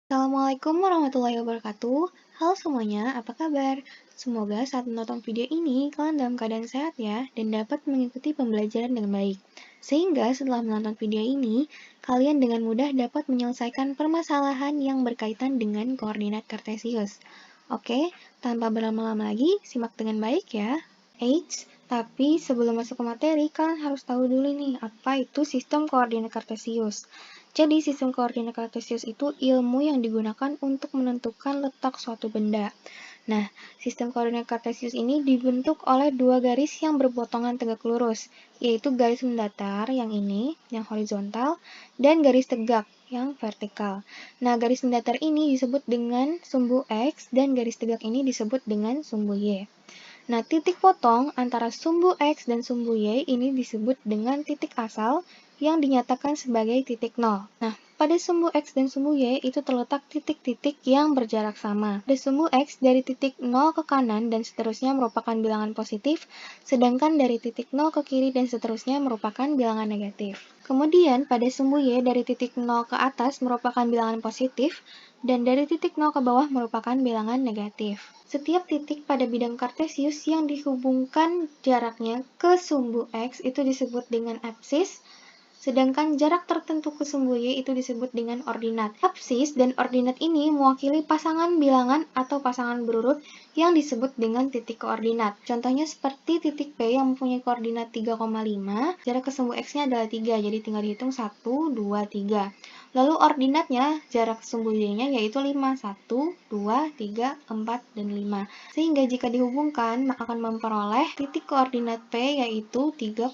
Assalamualaikum warahmatullahi wabarakatuh. Halo semuanya, apa kabar? Semoga saat menonton video ini kalian dalam keadaan sehat ya dan dapat mengikuti pembelajaran dengan baik. Sehingga setelah menonton video ini, kalian dengan mudah dapat menyelesaikan permasalahan yang berkaitan dengan koordinat kartesius. Oke, tanpa berlama-lama lagi, simak dengan baik ya. Tapi sebelum masuk ke materi, kalian harus tahu dulu nih, apa itu sistem koordinat kartesius. Jadi, sistem koordinat kartesius itu ilmu yang digunakan untuk menentukan letak suatu benda. Nah, sistem koordinat kartesius ini dibentuk oleh dua garis yang berpotongan tegak lurus, yaitu garis mendatar yang ini, yang horizontal, dan garis tegak yang vertikal. Nah, garis mendatar ini disebut dengan sumbu X, dan garis tegak ini disebut dengan sumbu Y. Nah, titik potong antara sumbu X dan sumbu Y ini disebut dengan titik asal yang dinyatakan sebagai titik nol. Nah, pada sumbu X dan sumbu Y itu terletak titik-titik yang berjarak sama. Pada sumbu X dari titik 0 ke kanan dan seterusnya merupakan bilangan positif, sedangkan dari titik 0 ke kiri dan seterusnya merupakan bilangan negatif. Kemudian, pada sumbu Y dari titik 0 ke atas merupakan bilangan positif, dan dari titik 0 ke bawah merupakan bilangan negatif. Setiap titik pada bidang kartesius yang dihubungkan jaraknya ke sumbu X itu disebut dengan apsis, sedangkan jarak tertentu ke sumbu Y itu disebut dengan ordinat. Apsis dan ordinat ini mewakili pasangan bilangan atau pasangan berurut yang disebut dengan titik koordinat. Contohnya seperti titik P yang mempunyai koordinat 3,5, jarak ke sumbu X-nya adalah 3, jadi tinggal dihitung 1, 2, 3. Lalu ordinatnya, jarak sumbu Y-nya yaitu 5, 1, 2, 3, 4, dan 5. Sehingga jika dihubungkan, maka akan memperoleh titik koordinat P yaitu 3,5.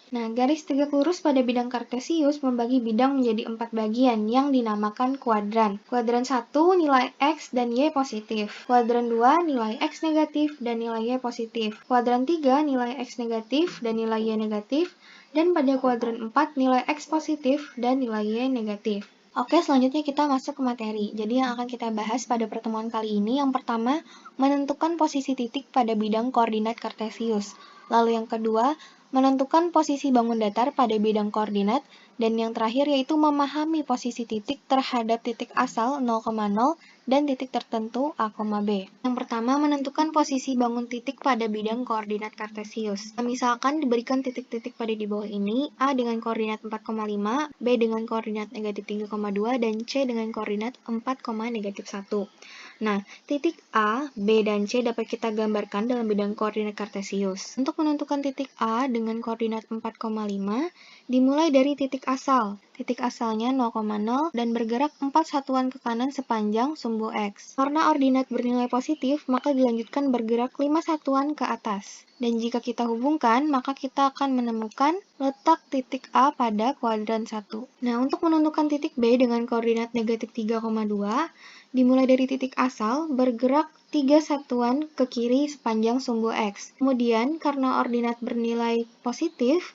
Nah, garis tegak lurus pada bidang kartesius membagi bidang menjadi 4 bagian yang dinamakan kuadran. Kuadran 1 nilai X dan Y positif. Kuadran 2 nilai X negatif dan nilai Y positif. Kuadran 3 nilai X negatif dan nilai Y negatif. Dan pada kuadran 4 nilai X positif dan nilai Y negatif. Oke, selanjutnya kita masuk ke materi. Jadi yang akan kita bahas pada pertemuan kali ini yang pertama, menentukan posisi titik pada bidang koordinat kartesius. Lalu yang kedua, menentukan posisi bangun datar pada bidang koordinat, dan yang terakhir yaitu memahami posisi titik terhadap titik asal 0,0 dan titik tertentu A, B. Yang pertama, menentukan posisi bangun titik pada bidang koordinat kartesius. Misalkan diberikan titik-titik pada di bawah ini, A dengan koordinat 4,5, B dengan koordinat negatif 3,2, dan C dengan koordinat 4, negatif 1. Nah, titik A, B, dan C dapat kita gambarkan dalam bidang koordinat kartesius. Untuk menentukan titik A dengan koordinat 4,5, dimulai dari titik asal. Titik asalnya 0,0 dan bergerak 4 satuan ke kanan sepanjang sumbu X. Karena ordinat bernilai positif, maka dilanjutkan bergerak 5 satuan ke atas. Dan jika kita hubungkan, maka kita akan menemukan letak titik A pada kuadran 1. Nah, untuk menentukan titik B dengan koordinat negatif 3,2, dimulai dari titik asal, bergerak 3 satuan ke kiri sepanjang sumbu X. Kemudian, karena ordinat bernilai positif,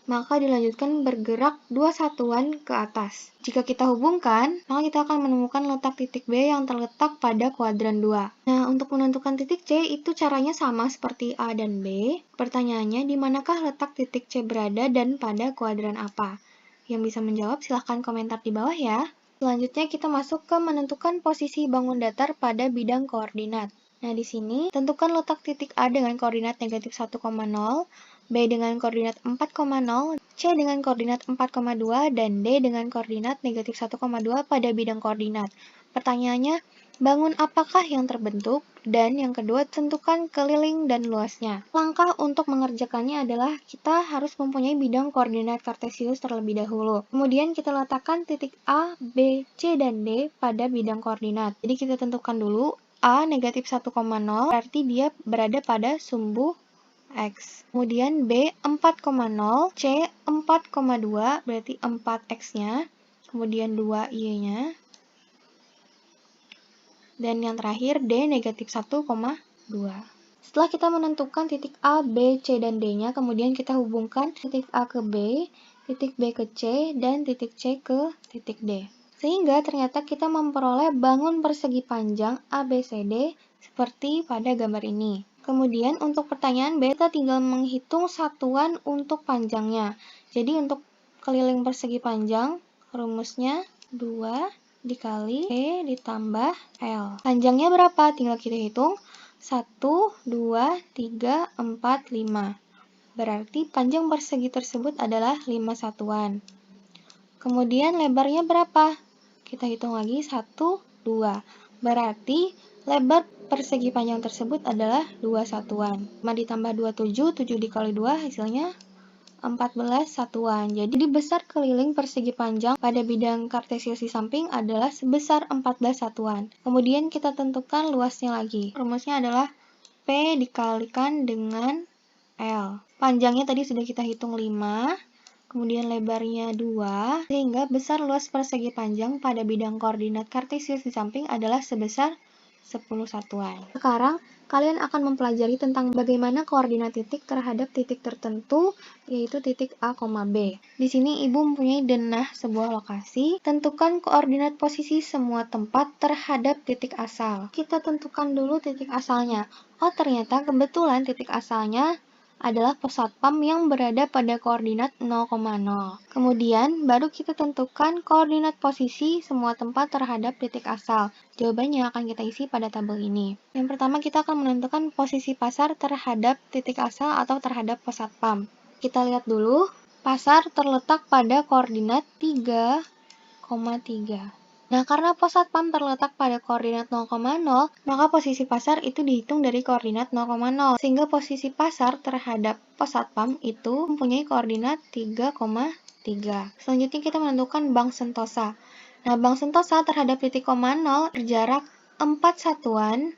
maka dilanjutkan bergerak 2 satuan ke atas. Jika kita hubungkan, maka kita akan menemukan letak titik B yang terletak pada kuadran 2. Nah, untuk menentukan titik C itu caranya sama seperti A dan B. Pertanyaannya, di manakah letak titik C berada dan pada kuadran apa? Yang bisa menjawab silahkan komentar di bawah ya. Selanjutnya kita masuk ke menentukan posisi bangun datar pada bidang koordinat. Nah, di sini tentukan letak titik A dengan koordinat negatif 1,0, B dengan koordinat 4,0, C dengan koordinat 4,2, dan D dengan koordinat negatif 1,2 pada bidang koordinat. Pertanyaannya, bangun apakah yang terbentuk? Dan yang kedua, tentukan keliling dan luasnya. Langkah untuk mengerjakannya adalah kita harus mempunyai bidang koordinat kartesius terlebih dahulu. Kemudian kita letakkan titik A, B, C, dan D pada bidang koordinat. Jadi kita tentukan dulu A negatif 1,0, berarti dia berada pada sumbu X. Kemudian B 4,0, C 4,2, berarti 4X-nya. Kemudian 2Y-nya. Dan yang terakhir D negatif 1,2. Setelah kita menentukan titik A, B, C, dan D-nya, kemudian kita hubungkan titik A ke B, titik B ke C, dan titik C ke titik D. Sehingga ternyata kita memperoleh bangun persegi panjang ABCD seperti pada gambar ini. Kemudian untuk pertanyaan B, kita tinggal menghitung satuan untuk panjangnya. Jadi untuk keliling persegi panjang, rumusnya 2 dikali P ditambah L. Panjangnya berapa? Tinggal kita hitung. 1, 2, 3, 4, 5. Berarti panjang persegi tersebut adalah 5 satuan. Kemudian lebarnya berapa? Kita hitung lagi 1, 2. Berarti lebar persegi panjang tersebut adalah 2 satuan. 5 ditambah 2, 7. 7 dikali 2 hasilnya 14 satuan. Jadi besar keliling persegi panjang pada bidang kartesius di samping adalah sebesar 14 satuan. Kemudian kita tentukan luasnya lagi. Rumusnya adalah P dikalikan dengan L. Panjangnya tadi sudah kita hitung 5. Kemudian lebarnya 2, sehingga besar luas persegi panjang pada bidang koordinat kartesius di samping adalah sebesar 10 satuan. Sekarang, kalian akan mempelajari tentang bagaimana koordinat titik terhadap titik tertentu, yaitu titik A, B. Di sini Ibu mempunyai denah sebuah lokasi. Tentukan koordinat posisi semua tempat terhadap titik asal. Kita tentukan dulu titik asalnya. Oh, ternyata kebetulan titik asalnya adalah pos satpam yang berada pada koordinat 0,0. Kemudian, baru kita tentukan koordinat posisi semua tempat terhadap titik asal. Jawabannya akan kita isi pada tabel ini. Yang pertama, kita akan menentukan posisi pasar terhadap titik asal atau terhadap pos satpam. Kita lihat dulu, pasar terletak pada koordinat 3,3. Nah, karena pos satpam terletak pada koordinat 0,0, maka posisi pasar itu dihitung dari koordinat 0,0. Sehingga posisi pasar terhadap pos satpam itu mempunyai koordinat 3,3. Selanjutnya kita menentukan bank sentosa. Nah, bank sentosa terhadap titik koma 0 berjarak 4 satuan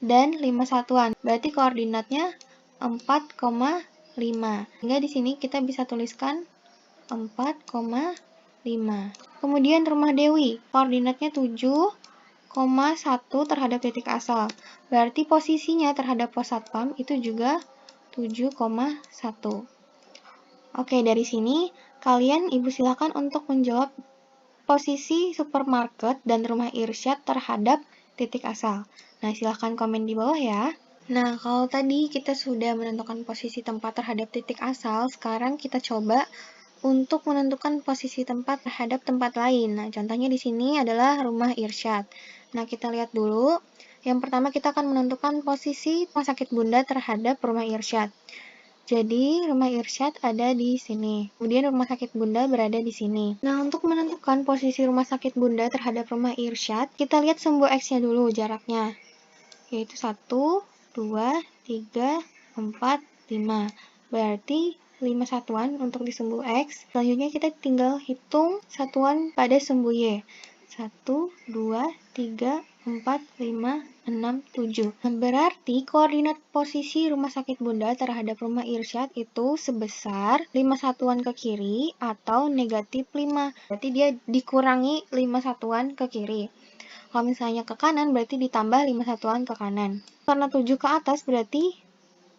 dan 5 satuan. Berarti koordinatnya 4,5. Sehingga di sini kita bisa tuliskan 4,5. Kemudian rumah Dewi, koordinatnya 7,1 terhadap titik asal. Berarti posisinya terhadap pos satpam itu juga 7,1. Oke, dari sini kalian Ibu silakan untuk menjawab posisi supermarket dan rumah Irsyad terhadap titik asal. Nah, silakan komen di bawah ya. Nah, kalau tadi kita sudah menentukan posisi tempat terhadap titik asal, sekarang kita coba untuk menentukan posisi tempat terhadap tempat lain. Nah, contohnya di sini adalah rumah Irsyad. Nah, kita lihat dulu. Yang pertama kita akan menentukan posisi rumah sakit Bunda terhadap rumah Irsyad. Jadi, rumah Irsyad ada di sini. Kemudian rumah sakit Bunda berada di sini. Nah, untuk menentukan posisi rumah sakit Bunda terhadap rumah Irsyad, kita lihat sumbu X-nya dulu jaraknya. Yaitu 1, 2, 3, 4, 5. Berarti 5 satuan untuk di sumbu X. Selanjutnya kita tinggal hitung satuan pada sumbu Y. 1, 2, 3, 4, 5, 6, 7. Berarti koordinat posisi rumah sakit Bunda terhadap rumah Irsyad itu sebesar 5 satuan ke kiri atau negatif 5. Berarti dia dikurangi 5 satuan ke kiri. Kalau misalnya ke kanan berarti ditambah 5 satuan ke kanan. Karena 7 ke atas berarti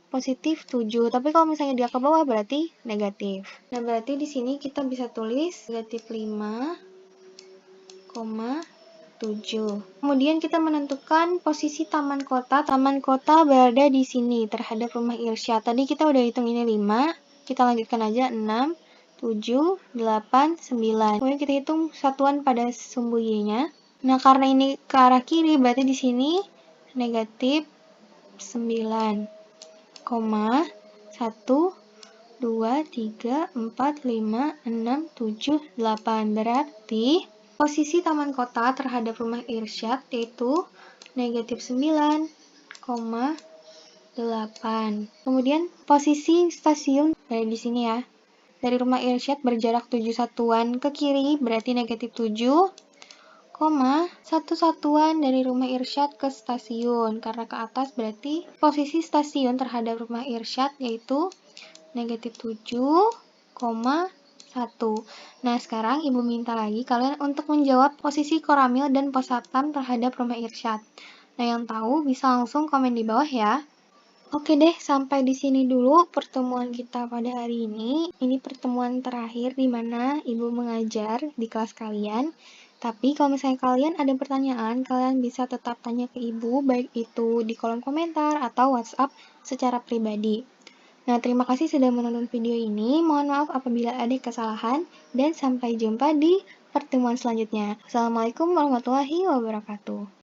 positif 7, tapi kalau misalnya dia ke bawah berarti negatif. Nah, berarti di sini kita bisa tulis negatif 5,7. Kemudian kita menentukan posisi taman kota. Taman kota berada di sini terhadap rumah Irsyad. Tadi kita udah hitung ini 5, kita lanjutkan aja 6, 7, 8, 9. Kemudian kita hitung satuan pada sumbu Y-nya. Nah, karena ini ke arah kiri, berarti di sini negatif 9. 1, 2, 3, 4, 5, 6, 7, 8. Berarti posisi taman kota terhadap rumah Irsyad yaitu negatif 9,8. Kemudian posisi stasiun dari di sini ya. Dari rumah Irsyad berjarak 7 satuan ke kiri berarti negatif 7. 1 satuan dari rumah Irsyad ke stasiun. Karena ke atas berarti posisi stasiun terhadap rumah Irsyad yaitu negatif 7,1. Nah, sekarang Ibu minta lagi kalian untuk menjawab posisi koramil dan pos satpam terhadap rumah Irsyad. Nah, yang tahu bisa langsung komen di bawah ya. Oke deh, sampai di sini dulu pertemuan kita pada hari ini. Ini pertemuan terakhir di mana Ibu mengajar di kelas kalian. Tapi kalau misalnya kalian ada pertanyaan, kalian bisa tetap tanya ke Ibu, baik itu di kolom komentar atau WhatsApp secara pribadi. Nah, terima kasih sudah menonton video ini. Mohon maaf apabila ada kesalahan, dan sampai jumpa di pertemuan selanjutnya. Assalamualaikum warahmatullahi wabarakatuh.